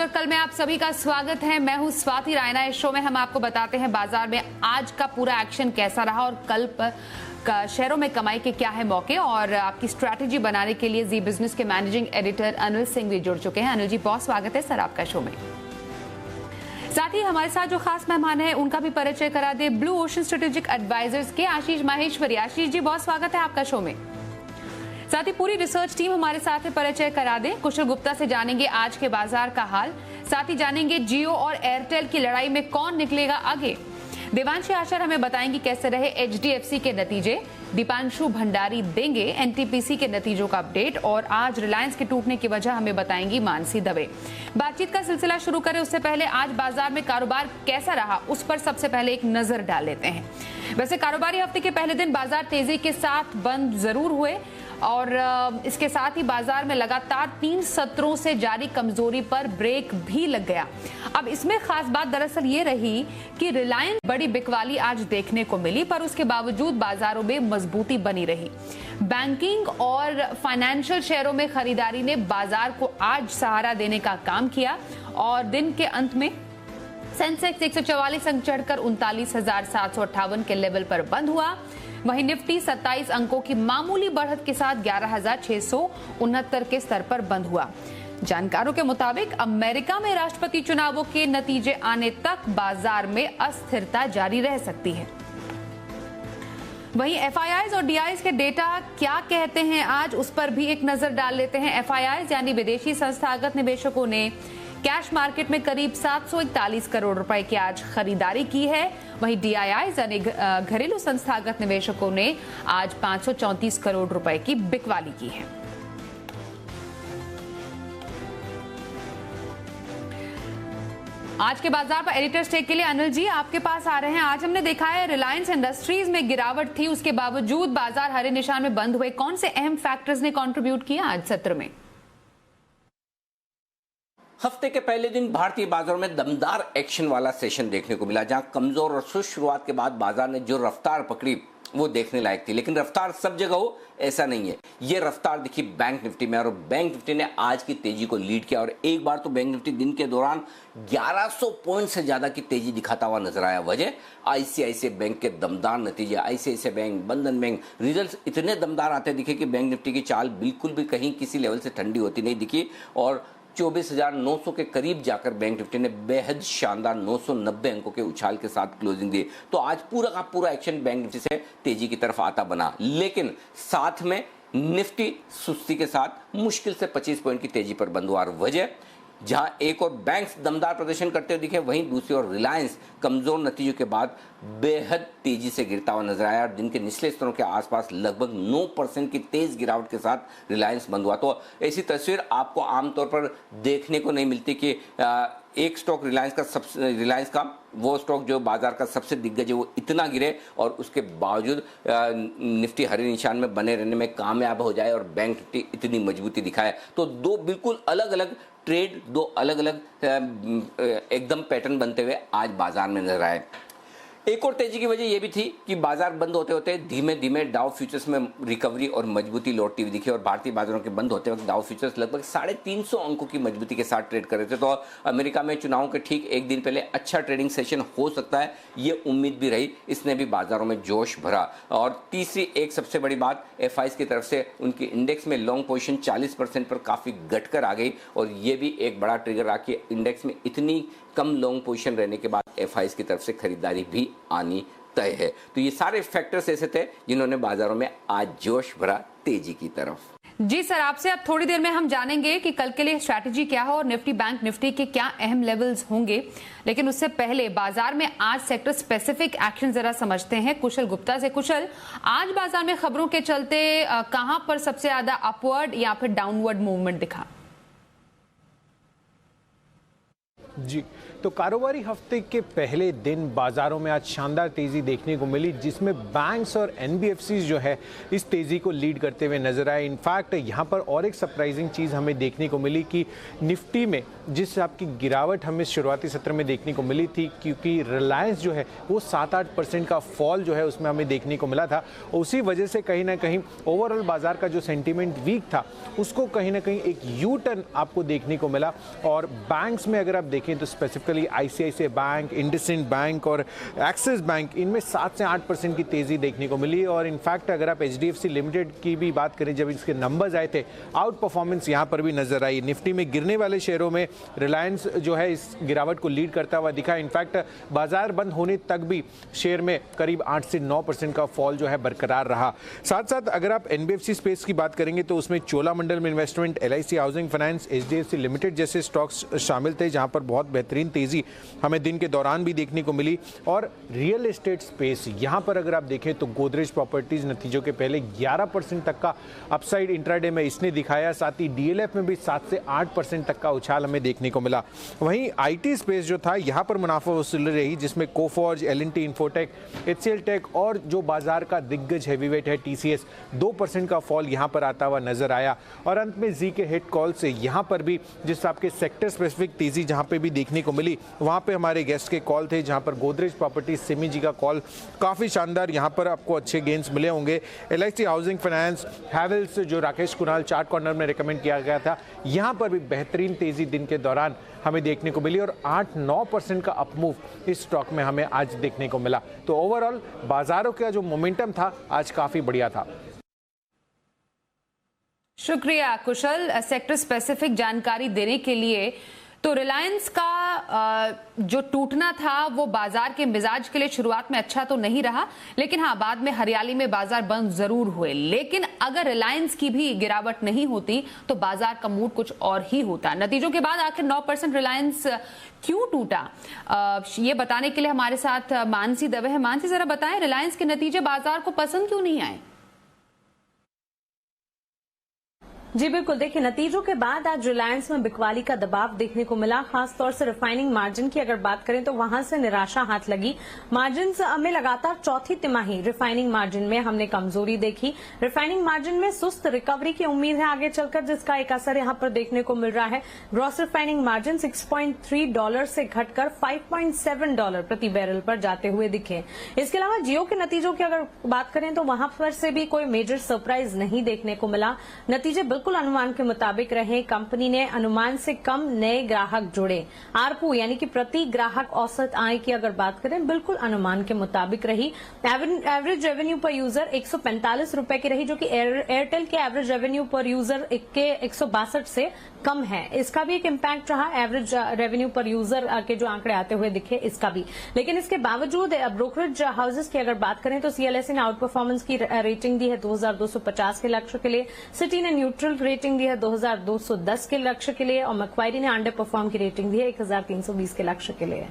और कल में आप सभी का स्वागत है। मैं हूं स्वाति रायना। इस शो में हम आपको बताते हैं बाजार में आज का पूरा एक्शन कैसा रहा और कल पर शेयरों में कमाई के क्या है मौके, और आपकी स्ट्रैटेजी बनाने के लिए जी बिजनेस के मैनेजिंग एडिटर अनिल सिंह भी जुड़ चुके हैं। अनिल जी, बहुत स्वागत है सर आपका शो में। साथ ही हमारे साथ जो खास मेहमान है उनका भी परिचय करा दे, ब्लू ओशन स्ट्रेटेजिक एडवाइजर्स के आशीष माहेश्वरी। आशीष जी, बहुत स्वागत है आपका शो में। साथ ही पूरी रिसर्च टीम हमारे साथ है, परिचय करा दें। कुशल गुप्ता से जानेंगे आज के बाजार का हाल, साथ ही जानेंगे जियो और एयरटेल की लड़ाई में कौन निकलेगा आगे। देवांशी आशर हमें बताएंगी कैसे रहे एचडीएफसी के नतीजे। दीपांशु भंडारी देंगे एनटीपीसी के नतीजों का अपडेट, और आज रिलायंस के टूटने की वजह हमें बताएंगी मानसी दवे। बातचीत का सिलसिला शुरू करें उससे पहले आज बाजार में कारोबार कैसा रहा उस पर सबसे पहले एक नजर डाल लेते हैं। वैसे कारोबारी हफ्ते के पहले दिन बाजार तेजी के साथ बंद जरूर हुए, और इसके साथ ही बाजार में लगातार 3 सत्रों से जारी कमजोरी पर ब्रेक भी लग गया। अब इसमें खास बात दरअसल ये रही कि रिलायंस बड़ी बिकवाली आज देखने को मिली, पर उसके बावजूद बाजारों में मजबूती बनी रही। बैंकिंग और फाइनेंशियल शेयरों में खरीदारी ने बाजार को आज सहारा देने का काम किया, और दिन के अंत में सेंसेक्स 144 अंक चढ़कर 39,758 के लेवल पर बंद हुआ। वहीं निफ्टी 27 अंकों की मामूली बढ़त के साथ 11,669 के स्तर पर बंद हुआ। जानकारों के मुताबिक अमेरिका में राष्ट्रपति चुनावों के नतीजे आने तक बाजार में अस्थिरता जारी रह सकती है। वहीं एफआईआईज और डीआईज के डेटा क्या कहते हैं आज उस पर भी एक नजर डाल लेते हैं। एफआईआईज यानी विदेशी संस्थागत निवेशकों ने कैश मार्केट में करीब 741 करोड़ रुपए की आज खरीदारी की है। वहीं डीआईआईज यानी घरेलू संस्थागत निवेशकों ने आज 534 करोड़ रुपए की बिकवाली की है। आज के बाजार पर एडिटर्स टेक के लिए अनिल जी आपके पास आ रहे हैं। आज हमने देखा है रिलायंस इंडस्ट्रीज में गिरावट थी, उसके बावजूद बाजार हरे निशान में बंद हुए। कौन से अहम फैक्टर्स ने कंट्रीब्यूट किया आज सत्र में? हफ्ते के पहले दिन भारतीय बाजारों में दमदार एक्शन वाला सेशन देखने को मिला, जहां कमजोर और सुस्त शुरुआत के बाद बाजार ने जो रफ्तार पकड़ी वो देखने लायक थी। लेकिन रफ्तार सब जगह हो ऐसा नहीं है, ये रफ्तार दिखी बैंक निफ्टी में, और बैंक निफ्टी ने आज की तेजी को लीड किया। और एक बार तो बैंक निफ्टी दिन के दौरान 1100 पॉइंट से ज्यादा की तेजी दिखाता हुआ नजर आया। वजह आईसीआईसीआई बैंक के दमदार नतीजे। आईसीआईसीआई बैंक, बंधन बैंक, रिजल्ट्स इतने दमदार आते दिखे कि बैंक निफ्टी की चाल बिल्कुल भी कहीं किसी लेवल से ठंडी होती नहीं दिखी, और 24,900 के करीब जाकर बैंक निफ्टी ने बेहद शानदार 990 अंकों के उछाल के साथ क्लोजिंग दी। तो आज पूरा का पूरा एक्शन बैंक निफ्टी से तेजी की तरफ आता बना, लेकिन साथ में निफ्टी सुस्ती के साथ मुश्किल से 25 पॉइंट की तेजी पर बंद हुआ। वजह जहां एक और बैंक्स दमदार प्रदर्शन करते हुए दिखे, वहीं दूसरी ओर रिलायंस कमजोर नतीजों के बाद बेहद तेजी से गिरता हुआ नजर आया। दिन के निचले स्तरों के आसपास लगभग 9% की तेज गिरावट के साथ रिलायंस बंद हुआ। तो ऐसी तस्वीर आपको आमतौर पर देखने को नहीं मिलती कि एक स्टॉक रिलायंस का वो स्टॉक जो बाजार का सबसे दिग्गज है वो इतना गिरे और उसके बावजूद निफ्टी हरे निशान में बने रहने में कामयाब हो जाए और बैंक निफ्टी इतनी मजबूती दिखाए। तो दो बिल्कुल अलग अलग ट्रेड, दो अलग अलग एकदम पैटर्न बनते हुए आज बाजार में नजर आए। एक और तेजी की वजह यह भी थी कि बाजार बंद होते होते धीमे धीमे डाउ फ्यूचर्स में रिकवरी और मजबूती लौटती हुई दिखी, और भारतीय बाजारों के बंद होते वक्त डाउ फ्यूचर्स लगभग 350 अंकों की मजबूती के साथ ट्रेड कर रहे थे। तो अमेरिका में चुनावों के ठीक एक दिन पहले अच्छा ट्रेडिंग सेशन हो सकता है, ये उम्मीद भी रही, इसने भी बाजारों में जोश भरा। और तीसरी एक सबसे बड़ी बात, एफआईज की तरफ से उनकी इंडेक्स में लॉन्ग पोजीशन 40% पर काफी घटकर आ गई, और ये भी एक बड़ा ट्रिगर रहा कि इंडेक्स में इतनी कम लॉन्ग पोजीशन रहने के बाद एफआईज की तरफ से खरीदारी भी आनी तय है। तो ये सारे फैक्टर्स ऐसे थे जिन्होंने बाजारों में आज जोश भरा तेजी की तरफ। जी सर, आपसे अब थोड़ी देर में हम जानेंगे कि कल के लिए स्ट्रैटेजी क्या है और निफ्टी बैंक निफ्टी के क्या अहम लेवल्स होंगे, लेकिन उससे पहले बाजार में आज सेक्टर स्पेसिफिक एक्शन जरा समझते हैं कुशल गुप्ता से। कुशल, आज बाजार में खबरों के चलते कहां पर सबसे ज्यादा अपवर्ड या फिर डाउनवर्ड मूवमेंट दिखा? जी, तो कारोबारी हफ्ते के पहले दिन बाजारों में आज शानदार तेजी देखने को मिली, जिसमें बैंक्स और एनबीएफसीज जो है इस तेजी को लीड करते हुए नजर आए। इनफैक्ट यहाँ पर और एक सरप्राइजिंग चीज हमें देखने को मिली कि निफ्टी में जिस हिसाब की गिरावट हमें शुरुआती सत्र में देखने को मिली थी, क्योंकि रिलायंस जो है वो 7-8% का फॉल जो है उसमें हमें देखने को मिला था। उसी वजह से कहीं ना कहीं ओवरऑल बाजार का जो सेंटीमेंट वीक था उसको कहीं ना कहीं एक यू टर्न आपको देखने को मिला। और बैंक्स में अगर आप देखें तो specifically ICICI bank, IndusInd bank और एक्सिस बैंक, इनमें 7 से 8% की तेजी देखने को मिली। और इनफैक्ट अगर आप एचडीएफसी लिमिटेड की भी बात करें, जब इसके नंबर्स आए थे, आउट परफॉर्मेंस यहाँ पर भी नजर आई। निफ्टी में गिरने वाले शेयरों में रिलायंस जो है इस गिरावट को लीड करता हुआ दिखा। इनफैक्ट बाजार बंद होने तक भी शेयर में करीब 8 से 9% का फॉल जो है बरकरार रहा। साथ साथ अगर आप एनबीएफसी स्पेस की बात करेंगे तो उसमें Cholamandalam investment, LIC housing finance, HDFC limited जैसे स्टॉक्स शामिल थे, जहां पर बहुत बेहतरीन तेजी हमें दिन के दौरान भी देखने को मिली। और रियल एस्टेट स्पेस, यहां पर अगर आप देखें तो गोदरेज प्रॉपर्टीज नतीजों के पहले 11% तक का अपसाइड इंट्राडे में इसने दिखाया। साथ ही डीएलएफ में भी 7 से 8% तक का उछाल हमें देखने को मिला। वहीं आईटी स्पेस जो था, यहां पर मुनाफा वसूली रही, जिसमें कोफॉर्ज, एलएनटी, इन्फोटेक, एचसीएल टेक और जो बाजार का दिग्गज हैवीवेट है टीसीएस, 2% का फॉल यहां पर आता हुआ नजर आया। और अंत में जी के हिट कॉल से यहां पर भी जिस आपके सेक्टर स्पेसिफिक तेजी जहां पे भी देखने को मिली, वहां पे हमारे गेस्ट के कॉल थे, जहां पर गोदरेज प्रॉपर्टी, सिमी जी का कॉल काफी शानदार, यहां पर आपको अच्छे गेंस मिले होंगे। एलआईसी हाउसिंग फाइनेंस, हैवेल्स जो राकेश कुणाल चार्ट कॉर्नर में रिकमेंड किया गया था, यहां पर भी बेहतरीन तेजी दिन के दौरान हमें देखने को मिली। और 8-9% का अपमूव इस स्टॉक में हमें आज देखने को मिला। तो ओवरऑल बाजारों का जो मोमेंटम था आज काफी बढ़िया था। शुक्रिया कुशल सेक्टर स्पेसिफिक जानकारी देने के लिए। तो रिलायंस का जो टूटना था वो बाजार के मिजाज के लिए शुरुआत में अच्छा तो नहीं रहा, लेकिन हाँ बाद में हरियाली में बाजार बंद जरूर हुए। लेकिन अगर रिलायंस की भी गिरावट नहीं होती तो बाजार का मूड कुछ और ही होता। नतीजों के बाद आखिर 9% रिलायंस क्यों टूटा, ये बताने के लिए हमारे साथ मानसी दवे है। मानसी, जरा बताएं रिलायंस के नतीजे बाजार को पसंद क्यों नहीं आए? जी बिल्कुल, देखिए नतीजों के बाद आज रिलायंस में बिकवाली का दबाव देखने को मिला। खासतौर से रिफाइनिंग मार्जिन की अगर बात करें तो वहां से निराशा हाथ लगी। मार्जिन में लगातार चौथी तिमाही रिफाइनिंग मार्जिन में हमने कमजोरी देखी। रिफाइनिंग मार्जिन में सुस्त रिकवरी की उम्मीद है आगे चलकर, जिसका एक असर यहां पर देखने को मिल रहा है। ग्रॉस रिफाइनिंग मार्जिन $6.3 से घटकर $5.7 प्रति बैरल पर जाते हुए दिखे। इसके अलावा जियो के नतीजों की अगर बात करें तो वहां पर से भी कोई मेजर सरप्राइज नहीं देखने को मिला। नतीजे बिल्कुल अनुमान के मुताबिक रहे। कंपनी ने अनुमान से कम नए ग्राहक जुड़े। आरपू यानी कि प्रति ग्राहक औसत आय की अगर बात करें, बिल्कुल अनुमान के मुताबिक रही। एवरेज रेवेन्यू पर यूजर 145 रुपए की रही, जो कि एयरटेल के एवरेज रेवेन्यू पर यूजर के 162 से कम है। इसका भी एक इम्पैक्ट रहा, एवरेज रेवेन्यू पर यूजर के जो आंकड़े आते हुए दिखे इसका भी। लेकिन इसके बावजूद ब्रोकरेज हाउसेस की अगर बात करें तो सीएलएसए ने आउट परफॉर्मेंस की रेटिंग दी है 2250 के लक्ष्य के लिए। सिटी ने न्यूट्रल रेटिंग दी है 2210 के लक्ष्य के लिए, और मैक्वायरी ने अंडर परफॉर्म की रेटिंग दी है 1320 के लक्ष्य के लिए।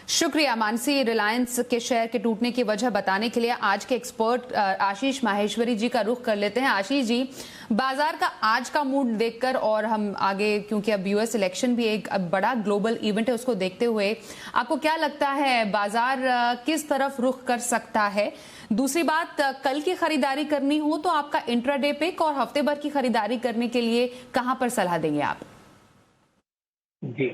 शुक्रिया मानसी, रिलायंस के शेयर के टूटने की वजह बताने के लिए। आज के एक्सपर्ट आशीष माहेश्वरी जी का रुख कर लेते हैं। आशीष जी, बाजार का आज का मूड देखकर और हम आगे, क्योंकि अब यूएस इलेक्शन भी एक बड़ा ग्लोबल इवेंट है, उसको देखते हुए आपको क्या लगता है बाजार किस तरफ रुख कर सकता है? दूसरी बात, कल की खरीदारी करनी हो तो आपका इंट्राडे पिक और हफ्ते भर की खरीदारी करने के लिए कहां पर सलाह देंगे आप? जी,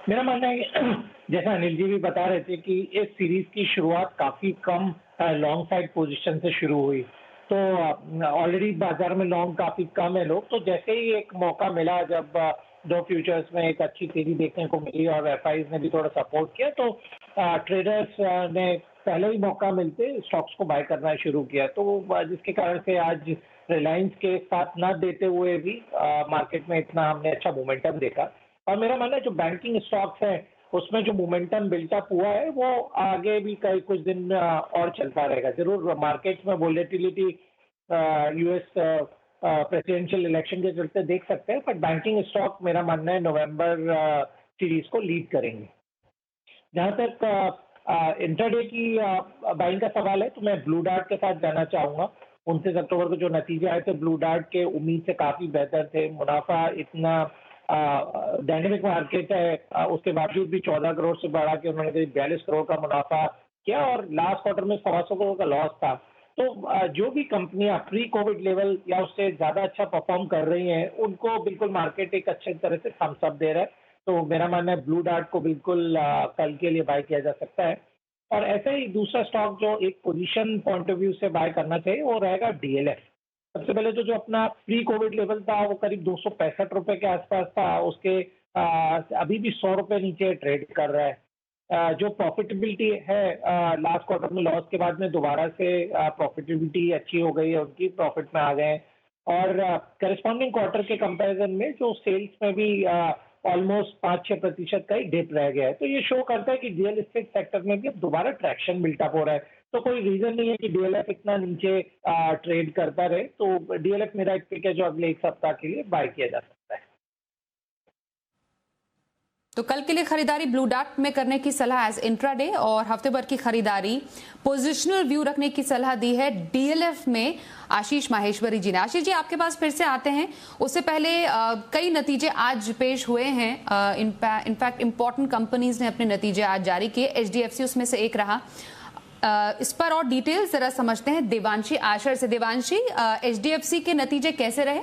मेरा मानना है कि जैसा अनिल जी भी बता रहे थे कि इस सीरीज की शुरुआत काफी कम लॉन्ग साइड पोजीशन से शुरू हुई, तो ऑलरेडी बाजार में लॉन्ग काफी कम है लोग। तो जैसे ही एक मौका मिला, जब दो फ्यूचर्स में एक अच्छी तेजी देखने को मिली और एफआईज ने भी थोड़ा सपोर्ट किया, तो ट्रेडर्स ने पहले ही मौका मिलते स्टॉक्स को बाय करना शुरू किया। तो जिसके कारण से आज रिलायंस के साथ न देते हुए भी मार्केट में इतना हमने अच्छा मोमेंटम देखा। और मेरा मानना है जो बैंकिंग स्टॉक्स हैं उसमें जो मोमेंटम बिल्टअप हुआ है वो आगे भी कई कुछ दिन और चलता रहेगा। जरूर मार्केट्स में वोलेटिलिटी यूएस प्रेसिडेंशियल इलेक्शन के चलते देख सकते हैं, बट बैंकिंग स्टॉक मेरा मानना है नवंबर सीरीज को लीड करेंगे। जहां तक इंट्राडे की बाइंग का सवाल है तो मैं ब्लू डार्ट के साथ जाना चाहूंगा। 29 अक्टूबर को जो नतीजे आए थे ब्लू डार्ट के उम्मीद से काफी बेहतर थे। मुनाफा इतना डायनेमिक मार्केट है, उसके बावजूद भी 14 करोड़ से बढ़ा के उन्होंने करीब 42 करोड़ का मुनाफा किया और लास्ट क्वार्टर में 125 करोड़ का लॉस था। तो जो भी कंपनियां प्री कोविड लेवल या उससे ज्यादा अच्छा परफॉर्म कर रही हैं, उनको बिल्कुल मार्केट एक अच्छे तरह से थम्स अप दे रहा है। तो मेरा मानना है ब्लू डार्ट को बिल्कुल कल के लिए बाय किया जा सकता है। और ऐसे ही दूसरा स्टॉक जो एक पोजीशन पॉइंट ऑफ व्यू से बाय करना चाहिए वो रहेगा डीएलएफ। सबसे पहले तो जो अपना प्री कोविड लेवल था वो करीब 265 रुपए के आसपास था, उसके अभी भी 100 रुपए नीचे ट्रेड कर रहा है। जो प्रॉफिटेबिलिटी है लास्ट क्वार्टर में लॉस के बाद में दोबारा से प्रॉफिटेबिलिटी अच्छी हो गई है, उनकी प्रॉफिट में आ गए और करस्पॉन्डिंग क्वार्टर के कंपैरिजन में जो सेल्स में भी ऑलमोस्ट 5-6% का ही डिप रह गया है। तो ये शो करता है कि रियल एस्टेट सेक्टर में भी अब दोबारा ट्रैक्शन बिल्टअप हो रहा है। तो कोई रीजन नहीं है कि डीएलएफ इतना नीचे ट्रेड करता रहे। तो डीएलएफ मेरा एक पिक है जो अगले एक सप्ताह के लिए बाय किया जा सकता है। तो कल के लिए खरीदारी ब्लू डार्ट में करने की सलाह एज इंट्राडे और हफ्ते भर की खरीदारी पोजिशनल व्यू रखने की सलाह दी है डीएलएफ में आशीष माहेश्वरी जी ने। आशीष जी, आपके पास फिर से आते हैं। उससे पहले कई नतीजे आज पेश हुए हैं। इनफैक्ट इंपॉर्टेंट कंपनीज ने अपने नतीजे आज जारी किए। एचडीएफसी उसमें से एक रहा। इस पर और डिटेल्स जरा समझते हैं देवांशी आशर से। देवांशी, एचडीएफसी के नतीजे कैसे रहे?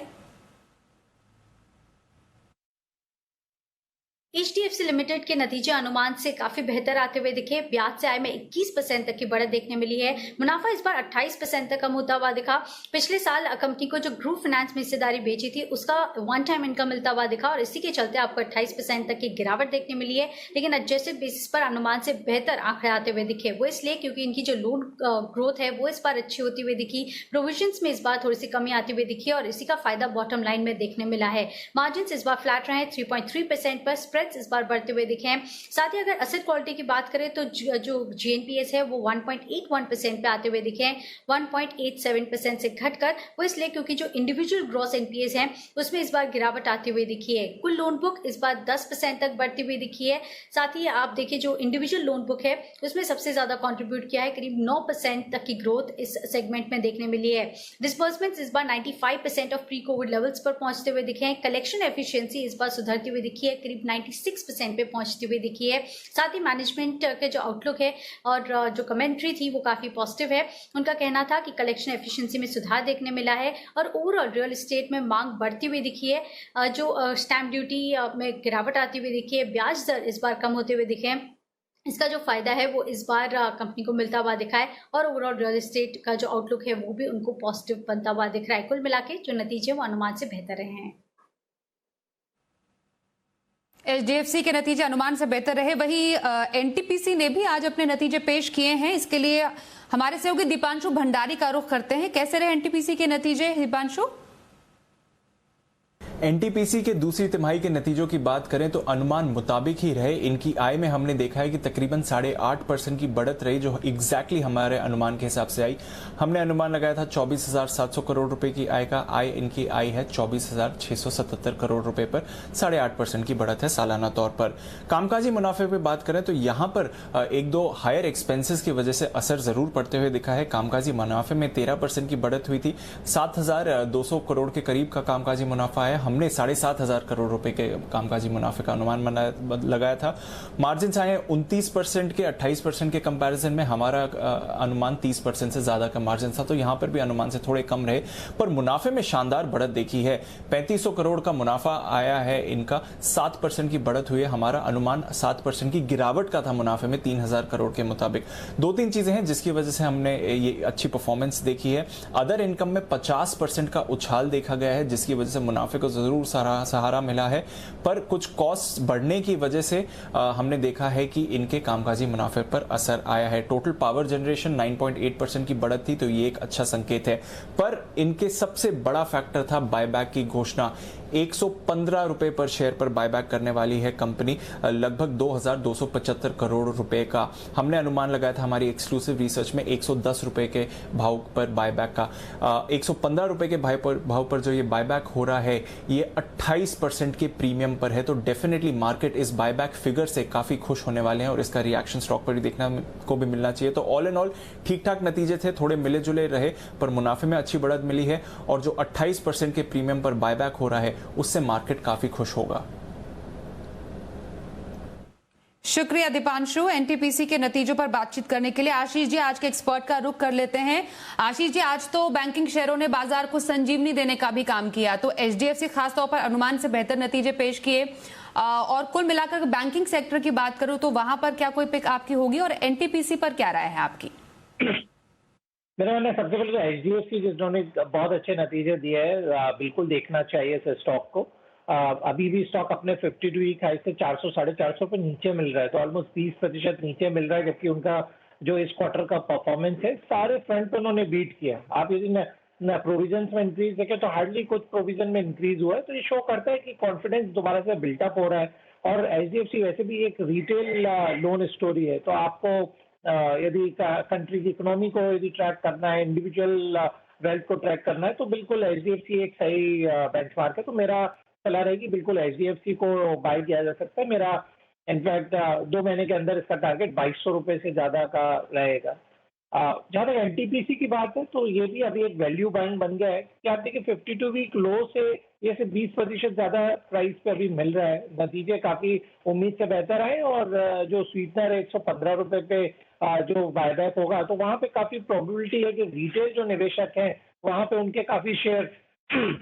एचडीएफसी लिमिटेड के नतीजे अनुमान से काफी बेहतर आते हुए दिखे। ब्याज से आय में 21% तक की बढ़त देखने मिली है। मुनाफा इस बार 28% तक कम होता हुआ दिखा। पिछले साल कंपनी को जो ग्रुप फाइनेंस में हिस्सेदारी बेची थी उसका वन टाइम इनकम मिलता हुआ दिखा और इसी के चलते आपको 28% तक की गिरावट देखने मिली है। लेकिन एडजस्टेड बेसिस पर अनुमान से बेहतर आंकड़े आते हुए दिखे। वो इसलिए क्योंकि इनकी जो लोन ग्रोथ है वो इस बार अच्छी होती हुई दिखी। प्रोविजंस में इस बार थोड़ी सी कमी आती हुई दिखी और इसी का फायदा बॉटम लाइन में देखने मिला है। मार्जिन इस बार फ्लैट रहे 3.3% पर। इस बार बढ़ते हुए दिखे हैं। साथ ही अगर एसेट क्वालिटी की बात करें तो जो जीएनपीएस है वो 1.81% पे आते हुए दिखे हैं, 1.87% से घटकर। वो इसलिए क्योंकि जो इंडिविजुअल ग्रॉस एनपीएस है उसमें इस बार गिरावट आती हुई दिखी है। कुल लोन बुक इस बार 10% तक बढ़ती हुई दिखी है। साथ ही आप देखिए जो इंडिविजुअल लोन बुक है उसमें सबसे ज्यादा कॉन्ट्रीब्यूट किया है, करीब 9% तक की ग्रोथ इस सेगमेंट में देखने मिली है। डिस्बर्समेंट्स इस बार 95% ऑफ प्री कोविड लेवल्स पर पहुंचते हुए दिखे हैं। कलेक्शन एफिशिएंसी इस बार सुधरती हुई दिखी है, करीब 96% पे पहुंचती हुई दिखी है। साथ ही मैनेजमेंट के जो आउटलुक है और जो कमेंट्री थी वो काफी पॉजिटिव है। उनका कहना था कि कलेक्शन एफिशिएंसी में सुधार देखने मिला है और ओवरऑल रियल एस्टेट में मांग बढ़ती हुई दिखी है। जो स्टैंप ड्यूटी में गिरावट आती हुई दिखी है, ब्याज दर इस बार कम होते हुए दिखे हैं। इसका जो फायदा है वो इस बार कंपनी को मिलता हुआ दिखा है और ओवरऑल रियल एस्टेट का जो आउटलुक है वो भी उनको पॉजिटिव बनता हुआ दिख रहा है। कुल मिला के जो नतीजे वो अनुमान से बेहतर रहे हैं। एचडीएफसी के नतीजे अनुमान से बेहतर रहे। वही एनटीपीसी ने भी आज अपने नतीजे पेश किए हैं। इसके लिए हमारे सहयोगी दीपांशु भंडारी का रुख करते हैं। कैसे रहे एनटीपीसी के नतीजे, दीपांशु? एनटीपीसी के दूसरी तिमाही के नतीजों की बात करें तो अनुमान मुताबिक ही रहे। इनकी आय में हमने देखा है कि तकरीबन 8.5% की बढ़त रही, जो एग्जैक्टली हमारे अनुमान के हिसाब से आई। हमने अनुमान लगाया था 24,700 करोड़ रुपए की आय का। आय इनकी आई है 24,677 करोड़ रुपए पर। 8.5% की बढ़त है सालाना तौर पर। कामकाजी मुनाफे पे बात करें तो यहाँ पर एक दो हायर एक्सपेंसेस की वजह से असर जरूर पड़ते हुए दिखा है। कामकाजी मुनाफे में 13% की बढ़त हुई थी। 7,200 करोड़ के करीब का कामकाजी मुनाफा है। हमने 7,500 करोड़ रुपए के कामकाजी मुनाफे का अनुमान लगाया था। मार्जिन आए 29% के 28% के कंपैरिजन में हमारा अनुमान 30% से ज्यादा का मार्जिन था, तो यहां पर भी अनुमान से थोड़े कम रहे, पर मुनाफे में शानदार बढ़त देखी है। 3500 करोड़ का मुनाफा आया है इनका, 7% की बढ़त हुई है। हमारा अनुमान 7% की गिरावट का था मुनाफे में 3,000 करोड़ के मुताबिक। 2-3 चीजें हैं जिसकी वजह से हमने ये अच्छी परफॉर्मेंस देखी है। अदर इनकम में 50% का उछाल देखा गया है, जिसकी वजह से मुनाफे को जरूर सहारा मिला है, पर कुछ कॉस्ट बढ़ने की वजह से हमने देखा है कि इनके कामकाजी मुनाफे पर असर आया है। टोटल पावर जनरेशन 9.8% की बढ़त थी, तो ये एक अच्छा संकेत है। पर इनके सबसे बड़ा फैक्टर था बायबैक की घोषणा। 115 रुपए पर शेयर पर बायबैक करने वाली है कंपनी, लगभग 2,275 करोड़ रुपए का। हमने अनुमान लगाया था हमारी एक्सक्लूसिव रिसर्च में 110 रुपए के भाव पर बायबैक का। 115 रुपए के भाव पर जो ये बायबैक हो रहा है ये 28% के प्रीमियम पर है, तो डेफिनेटली मार्केट इस बायबैक फिगर से काफी खुश होने वाले हैं और इसका रिएक्शन स्टॉक पर भी देखना को भी मिलना चाहिए। तो ऑल एंड ऑल ठीक ठाक नतीजे थे, थोड़े मिले जुले रहे, पर मुनाफे में अच्छी बढ़त मिली है और जो 28% के प्रीमियम पर बायबैक हो रहा है उससे मार्केट काफ़ी खुश होगा। शुक्रिया दीपांशु। एनटीपीसी के नतीजों पर बातचीत करने के लिए आशीष जी आज के एक्सपर्ट का रुख कर लेते हैं। आशीष जी, आज तो बैंकिंग शेयरों ने बाजार को संजीवनी देने का भी काम किया, तो एचडीएफसी खासतौर पर अनुमान से बेहतर नतीजे पेश किए, और कुल मिलाकर बैंकिंग सेक्टर की बात करूं तो वहां पर क्या कोई पिक आपकी होगी, और एनटीपीसी पर क्या राय है आपकी? मेरा मानना है सबसे पहले तो एचडीएफसी जिन्होंने बहुत अच्छे नतीजे दिए हैं, बिल्कुल देखना चाहिए इस स्टॉक को। अभी भी स्टॉक अपने 52 वीक हाई से 400 साढ़े 400 पे नीचे मिल रहा है, तो ऑलमोस्ट 20% नीचे मिल रहा है, जबकि उनका जो इस क्वार्टर का परफॉर्मेंस है सारे फ्रंट पे उन्होंने बीट किया। आप यदि न प्रोविजन में इंक्रीज देखें तो हार्डली कुछ प्रोविजन में इंक्रीज हुआ है, तो ये शो करता है कि कॉन्फिडेंस दोबारा से बिल्टअप हो रहा है। और एचडीएफसी वैसे भी एक रिटेल लोन स्टोरी है, तो आपको यदि कंट्री की इकोनॉमी को यदि ट्रैक करना है, इंडिविजुअल वेल्थ को ट्रैक करना है, तो बिल्कुल एचडीएफसी एक सही बेंचमार्क है। तो मेरा सलाह रहेगी बिल्कुल एचडीएफसी को बाय किया जा सकता है। मेरा इनफैक्ट 2 महीने के अंदर इसका टारगेट 2200 रुपए से ज्यादा का रहेगा। जहां तक एनटीपीसी की बात है तो ये भी अभी एक वैल्यू बाइंग बन गया है कि आप देखिए 52 वीक लो से ये से 20% ज्यादा प्राइस पे अभी मिल रहा है। नतीजे काफी उम्मीद से बेहतर आए, और जो स्वीटनर है 115 रुपए पे जो बायबैक होगा, तो वहां पे काफी प्रोबेबिलिटी है कि रिटेल जो निवेशक हैं वहां पे उनके काफी शेयर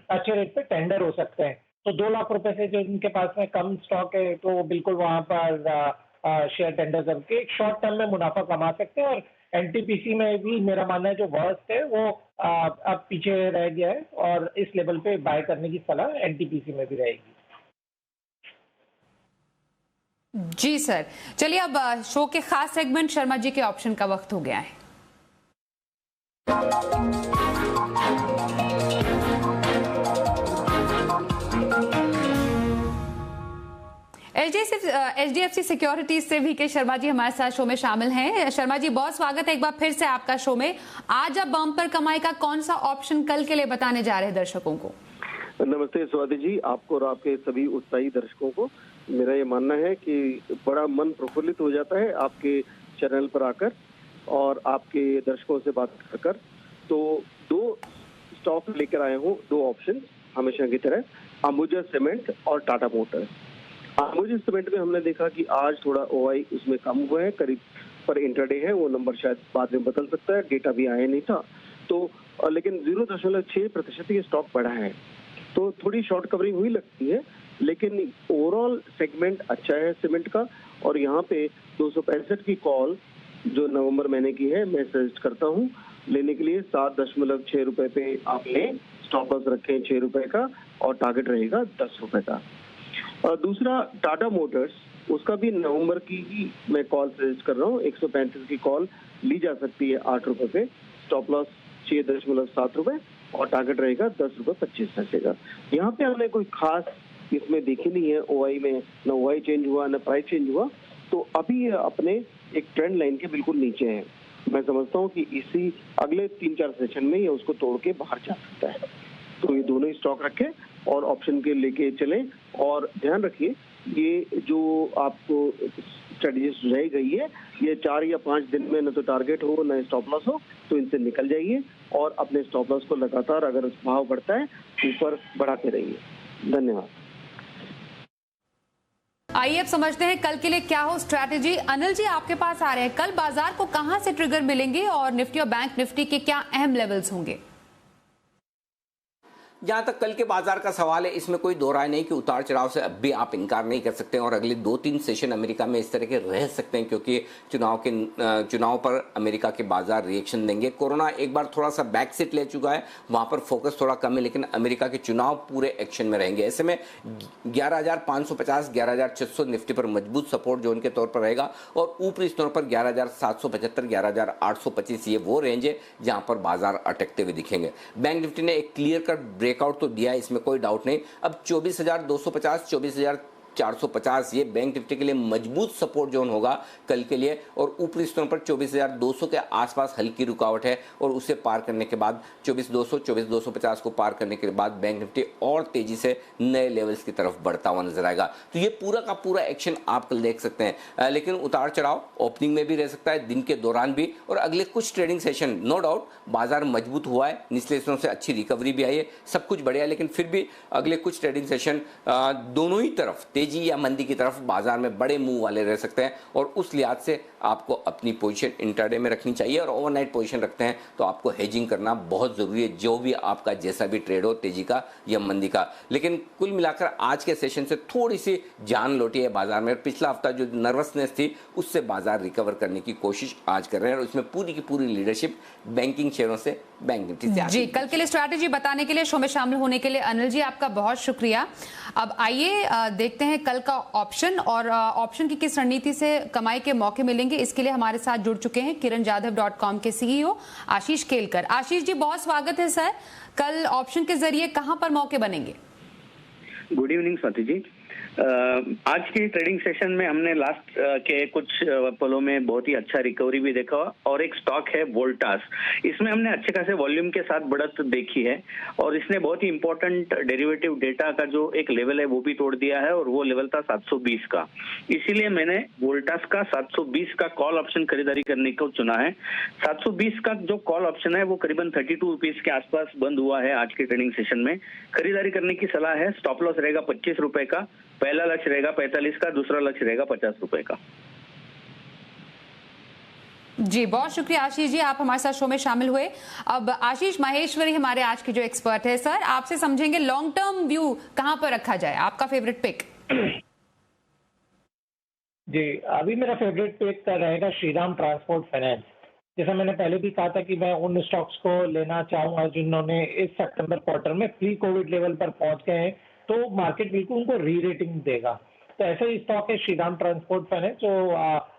अच्छे रेट पे टेंडर हो सकते हैं। तो 2 लाख रुपए से जो इनके पास में कम स्टॉक है, तो वो बिल्कुल वहां पर शेयर टेंडर करके एक शॉर्ट टर्म में मुनाफा कमा सकते हैं। और एनटीपीसी में भी मेरा मानना है जो वर्स्ट है वो अब पीछे रह गया है, और इस लेवल पे बाय करने की सलाह एनटीपीसी में भी रहेगी। जी सर, चलिए अब शो के खास सेगमेंट शर्मा जी के ऑप्शन का वक्त हो गया है। एचडीएफसी सिक्योरिटीज से वीके शर्मा जी हमारे साथ शो में शामिल हैं। शर्मा जी, बहुत स्वागत है एक बार फिर से आपका शो में। आज आप बम्पर कमाई का कौन सा ऑप्शन कल के लिए बताने जा रहे हैं दर्शकों को? नमस्ते स्वाति जी, आपको और आपके सभी उत्साही दर्शकों को। मेरा ये मानना है कि बड़ा मन प्रफुल्लित हो जाता है आपके चैनल पर आकर और आपके दर्शकों से बात कर। तो 2 स्टॉक लेकर आए हूँ, 2 ऑप्शन हमेशा की तरह, अंबुजा सीमेंट और टाटा मोटर। अंबुजा सीमेंट में हमने देखा कि आज थोड़ा ओआई उसमें कम हुआ है, करीब पर इंटरडे है, वो नंबर शायद बाद में बदल सकता है, डेटा भी आया नहीं था तो, लेकिन 0.6% ये स्टॉक बढ़ा है, तो थोड़ी शॉर्ट कवरिंग हुई लगती है, लेकिन ओवरऑल सेगमेंट अच्छा है सीमेंट का। और यहाँ पे 265 की कॉल जो नवंबर महीने की है, मैं सजेस्ट करता हूँ लेने के लिए। 7.6 रुपए पे आप लें, स्टॉप लॉस रखें 6 रुपए का, और टारगेट रहेगा 10 रुपए का। और दूसरा टाटा मोटर्स, उसका भी नवंबर की ही मैं कॉल सजेस्ट कर रहा हूँ। 135 की कॉल ली जा सकती है 8 रुपए पे, स्टॉप लॉस 6.7 रुपए, और टारगेट रहेगा 10 रुपए 25 पैसे का। यहाँ पे हमने कोई खास इसमें देखी नहीं है, ओआई में न ओआई चेंज हुआ न प्राइस चेंज हुआ, तो अभी ये अपने एक ट्रेंड लाइन के बिल्कुल नीचे है। मैं समझता हूँ कि इसी अगले 3-4 सेशन में ये उसको तोड़ के बाहर जा सकता है। तो ये दोनों ही स्टॉक रखें और ऑप्शन के लेके चलें, और ध्यान रखिए ये जो आपको स्ट्रेटेजी सुझाई गई है, ये 4 या 5 दिन में न तो टारगेट हो न स्टॉप लॉस हो, तो इनसे निकल जाइए और अपने स्टॉप लॉस को लगातार अगर भाव बढ़ता है ऊपर बढ़ाते रहिए। धन्यवाद। आइए अब समझते हैं कल के लिए क्या हो स्ट्रैटेजी। अनिल जी आपके पास आ रहे हैं, कल बाजार को कहां से ट्रिगर मिलेंगे और निफ्टी और बैंक निफ्टी के क्या अहम लेवल्स होंगे? जहां तक कल के बाजार का सवाल है, इसमें कोई दो राय नहीं कि उतार चढ़ाव से अब भी आप इनकार नहीं कर सकते हैं, और अगले 2-3 सेशन अमेरिका में इस तरह के रह सकते हैं, क्योंकि चुनाव पर अमेरिका के बाजार रिएक्शन देंगे। कोरोना एक बार थोड़ा सा बैक सीट ले चुका है, वहां पर फोकस थोड़ा कम है, लेकिन अमेरिका के चुनाव पूरे एक्शन में रहेंगे। ऐसे में 11,550 11,600 निफ्टी पर मजबूत सपोर्ट जोन के तौर पर रहेगा, और ऊपरी स्तरों पर 11,775 11,825 ये वो रेंज है जहां पर बाजार अटकते हुए दिखेंगे। बैंक निफ्टी ने एक क्लियर कट ब्रेकआउट तो दिया है, इसमें कोई डाउट नहीं। अब 24,250 24,000 2450 ये बैंक निफ्टी के लिए मजबूत सपोर्ट जोन होगा कल के लिए, और ऊपरी स्तरों पर 24,200 के आसपास हल्की रुकावट है, और उसे पार करने के बाद 24,200 24,250 को पार करने के बाद बैंक निफ्टी और तेजी से नए लेवल्स की तरफ बढ़ता हुआ नजर आएगा। तो ये पूरा का पूरा एक्शन आप कल देख सकते हैं, लेकिन उतार चढ़ाव ओपनिंग में भी रह सकता है, दिन के दौरान भी, और अगले कुछ ट्रेडिंग सेशन नो डाउट बाजार मजबूत हुआ है, निचले स्तरों से अच्छी रिकवरी भी आई है, सब कुछ बढ़िया है, लेकिन फिर भी अगले कुछ ट्रेडिंग सेशन दोनों ही तरफ तेजी या मंदी की तरफ बाजार में बड़े मुंह वाले रह सकते हैं, और उस लिहाज से आपको अपनी पोजीशन इंट्राडे में रखनी चाहिए, और ओवरनाइट पोजीशन रखते हैं तो आपको हेजिंग करना बहुत जरूरी है, जो भी आपका जैसा भी ट्रेड हो, तेजी का या मंदी का। लेकिन कुल मिलाकर आज के सेशन से थोड़ी सी जान लौटी है बाजार में। पिछला हफ्ता जो नर्वसनेस थी उससे बाजार रिकवर करने की कोशिश आज कर रहे हैं, और इसमें पूरी की पूरी लीडरशिप बैंकिंग शेयरों से, बैंक निफ्टी से। जी, कल के लिए स्ट्रैटेजी बताने के लिए, शो में शामिल होने के लिए अनिल जी आपका बहुत शुक्रिया। अब आइए देखते हैं कल का ऑप्शन, और ऑप्शन की किस रणनीति से कमाई के मौके मिलेंगे, इसके लिए हमारे साथ जुड़ चुके हैं kiranjadhav.com के CEO आशीष केलकर। आशीष जी, बहुत स्वागत है सर। कल ऑप्शन के जरिए कहां पर मौके बनेंगे? Good evening Swati ji. आज की ट्रेडिंग सेशन में हमने लास्ट के कुछ पलों में बहुत ही अच्छा रिकवरी भी देखा, और एक स्टॉक है वोल्टास। इसमें हमने अच्छे खासे वॉल्यूम के साथ बढ़त देखी है, और इसने बहुत ही इंपॉर्टेंट डेरिवेटिव डेटा का जो एक लेवल है वो भी तोड़ दिया है, और वो लेवल था 720 का। इसीलिए मैंने वोल्टास का 720 का कॉल ऑप्शन खरीदारी करने को चुना है। 720 का जो कॉल ऑप्शन है वो करीबन 32 रुपीज के आसपास बंद हुआ है आज के ट्रेडिंग सेशन में। खरीदारी करने की सलाह है। स्टॉप लॉस रहेगा 25 रुपए का, पहला लक्ष्य रहेगा 45 का, दूसरा लक्ष्य रहेगा 50 रुपए का। जी, बहुत शुक्रिया आशीष जी, आप हमारे साथ शो में शामिल हुए। अब आशीष माहेश्वरी हमारे आज के जो एक्सपर्ट है, सर आपसे समझेंगे लॉन्ग टर्म व्यू कहां पर रखा जाए, आपका फेवरेट पिक? जी, अभी मेरा फेवरेट पिक रहेगा श्रीराम ट्रांसपोर्ट फाइनेंस। जैसा मैंने पहले भी कहा था कि मैं उन स्टॉक्स को लेना चाहूंगा जिन्होंने इस सितंबर क्वार्टर में प्री कोविड लेवल पर पहुंच गए हैं, तो मार्केट बिल्कुल उनको री रेटिंग देगा। तो ऐसा ही स्टॉक है श्रीराम ट्रांसपोर्ट फाइनेंस, जो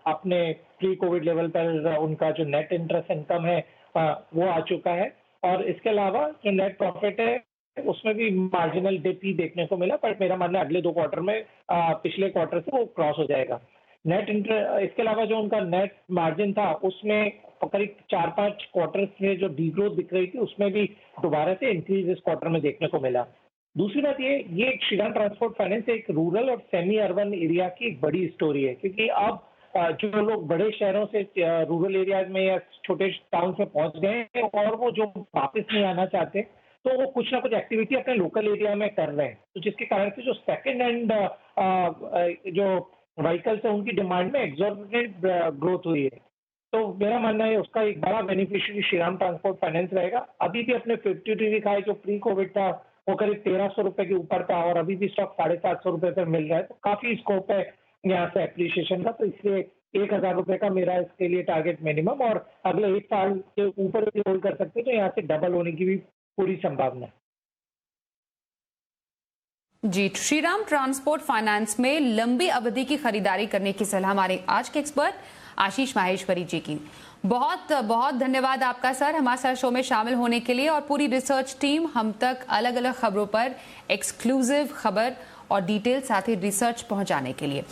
अपने प्री कोविड लेवल पर उनका जो नेट इंटरेस्ट इनकम है वो आ चुका है, और इसके अलावा जो नेट प्रॉफिट है उसमें भी मार्जिनल डिप ही देखने को मिला, पर मेरा मानना है अगले 2 क्वार्टर में पिछले क्वार्टर से वो क्रॉस हो जाएगा। इसके अलावा जो उनका नेट मार्जिन था उसमें करीब 4-5 क्वार्टर्स में जो डीग्रोथ दिख रही थी उसमें भी दोबारा से इंक्रीज इस क्वार्टर में देखने को मिला। दूसरी बात ये श्रीराम ट्रांसपोर्ट फाइनेंस एक रूरल और सेमी अर्बन एरिया की एक बड़ी स्टोरी है, क्योंकि अब जो लोग बड़े शहरों से रूरल एरियाज में या छोटे टाउन में पहुंच गए हैं, और वो जो वापस नहीं आना चाहते, तो वो कुछ ना कुछ एक्टिविटी अपने लोकल एरिया में कर रहे हैं, तो जिसके कारण से जो सेकेंड हैंड जो व्हीकल्स है उनकी डिमांड में एक्सॉर्बिटेंट ग्रोथ हुई है। तो मेरा मानना है उसका एक बड़ा बेनिफिशियरी श्रीराम ट्रांसपोर्ट फाइनेंस रहेगा। अभी भी अपने 50 वीक हाई जो प्री कोविड था वो करीब 1300 रुपए के ऊपर था, और अभी भी स्टॉक 750 रुपए पर मिल रहा है, तो काफी स्कोप है यहाँ से एप्रिसिएशन का। तो इसलिए 1000 रुपए का मेरा इसके लिए टारगेट मिनिमम, और अगले 1 साल के ऊपर भी होल्ड कर सकते, तो यहाँ से डबल होने की भी पूरी संभावना है। जी, श्रीराम ट्रांसपोर्ट फाइनेंस में लंबी अवधि की खरीदारी करने की सलाह हमारे आज के एक्सपर्ट आशीष माहेश्वरी जी की। बहुत बहुत धन्यवाद आपका सर, हमारे साथ शो में शामिल होने के लिए, और पूरी रिसर्च टीम हम तक अलग अलग खबरों पर एक्सक्लूसिव खबर और डिटेल साथ ही रिसर्च पहुंचाने के लिए।